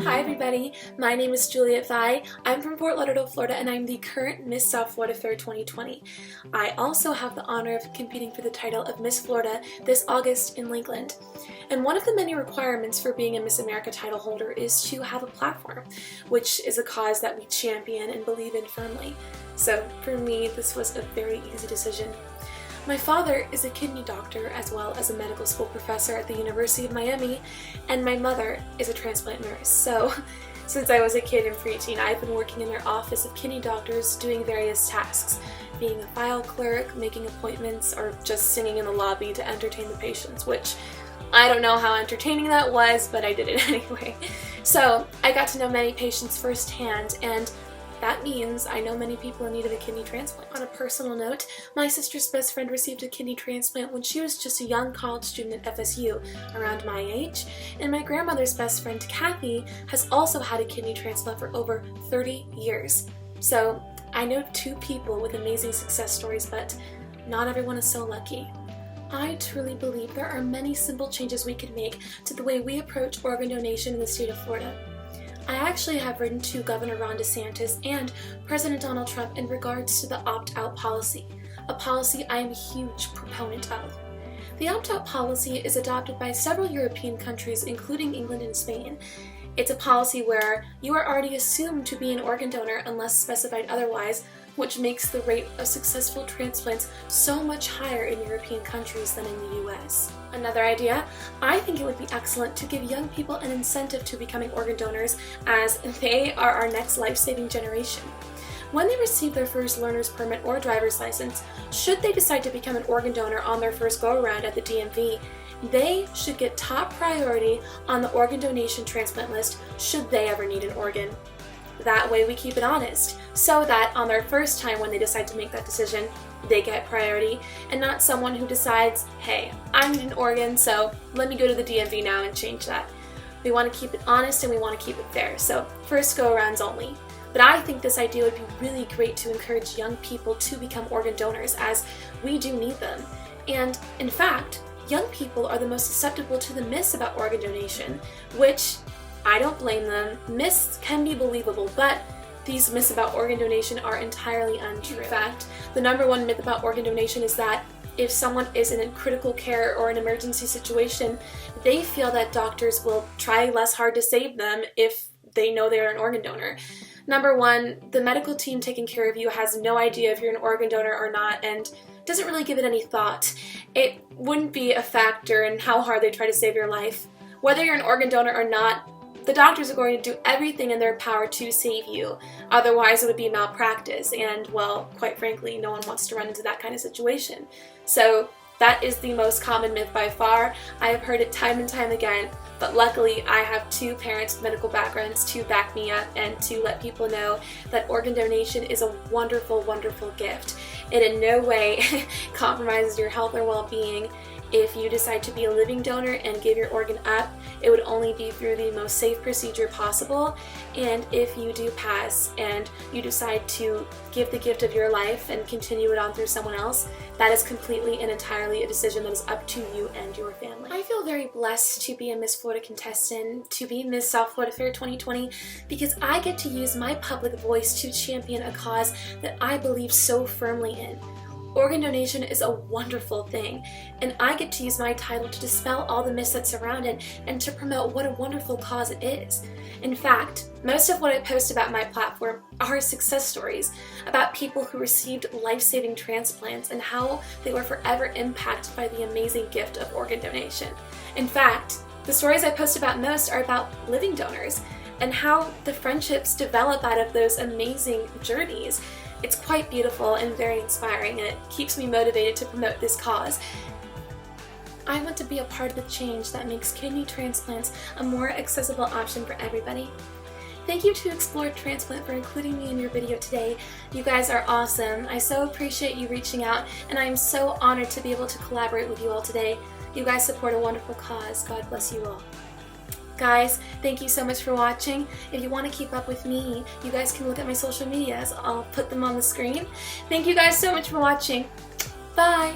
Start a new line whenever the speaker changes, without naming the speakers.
Hi everybody, my name is Juliette Valle. I'm from Fort Lauderdale, Florida, and I'm the current Miss South Florida Fair 2020. I also have the honor of competing for the title of Miss Florida this August in Lakeland. And one of the many requirements for being a Miss America title holder is to have a platform, which is a cause that we champion and believe in firmly. So for me, this was a very easy decision. My father is a kidney doctor as well as a medical school professor at the University of Miami, and my mother is a transplant nurse. So since I was a kid and preteen, I've been working in their office of kidney doctors doing various tasks, being a file clerk, making appointments, or just singing in the lobby to entertain the patients, which I don't know how entertaining that was, but I did it anyway. So I got to know many patients firsthand, and that means I know many people in need of a kidney transplant. On a personal note, my sister's best friend received a kidney transplant when she was just a young college student at FSU, around my age, and my grandmother's best friend, Kathy, has also had a kidney transplant for over 30 years. So I know two people with amazing success stories, but not everyone is so lucky. I truly believe there are many simple changes we can make to the way we approach organ donation in the state of Florida. I actually have written to Governor Ron DeSantis and President Donald Trump in regards to the opt-out policy, a policy I am a huge proponent of. The opt-out policy is adopted by several European countries, including England and Spain. It's a policy where you are already assumed to be an organ donor unless specified otherwise, which makes the rate of successful transplants so much higher in European countries than in the US. Another idea, I think it would be excellent to give young people an incentive to becoming organ donors, as they are our next life-saving generation. When they receive their first learner's permit or driver's license, should they decide to become an organ donor on their first go-around at the DMV, they should get top priority on the organ donation transplant list should they ever need an organ. That way we keep it honest, so that on their first time when they decide to make that decision, they get priority, and not someone who decides, hey, I need an organ, so let me go to the DMV now and change that. We want to keep it honest and we want to keep it fair, so first go-arounds only. But I think this idea would be really great to encourage young people to become organ donors, as we do need them. And in fact, young people are the most susceptible to the myths about organ donation, which I don't blame them. Myths can be believable, but these myths about organ donation are entirely untrue. In fact, the number one myth about organ donation is that if someone is in critical care or an emergency situation, they feel that doctors will try less hard to save them if they know they're an organ donor. Number one, the medical team taking care of you has no idea if you're an organ donor or not and doesn't really give it any thought. It wouldn't be a factor in how hard they try to save your life. Whether you're an organ donor or not, the doctors are going to do everything in their power to save you. Otherwise, it would be malpractice, and, well, quite frankly, no one wants to run into that kind of situation. So that is the most common myth by far. I have heard it time and time again, but luckily I have two parents with medical backgrounds to back me up and to let people know that organ donation is a wonderful, wonderful gift. It in no way compromises your health or well-being. If you decide to be a living donor and give your organ up, it would only be through the most safe procedure possible. And if you do pass and you decide to give the gift of your life and continue it on through someone else, that is completely and entirely a decision that is up to you and your family. I feel very blessed to be a Miss Florida contestant, to be Miss South Florida Fair 2020, because I get to use my public voice to champion a cause that I believe so firmly in. Organ donation is a wonderful thing, and I get to use my title to dispel all the myths that surround it and to promote what a wonderful cause it is. In fact, most of what I post about my platform are success stories about people who received life-saving transplants and how they were forever impacted by the amazing gift of organ donation. In fact, the stories I post about most are about living donors and how the friendships develop out of those amazing journeys. It's quite beautiful and very inspiring, and it keeps me motivated to promote this cause. I want to be a part of the change that makes kidney transplants a more accessible option for everybody. Thank you to Explore Transplant for including me in your video today. You guys are awesome. I so appreciate you reaching out, and I am so honored to be able to collaborate with you all today. You guys support a wonderful cause. God bless you all. Guys, thank you so much for watching. If you want to keep up with me, you guys can look at my social medias. I'll put them on the screen. Thank you guys so much for watching. Bye!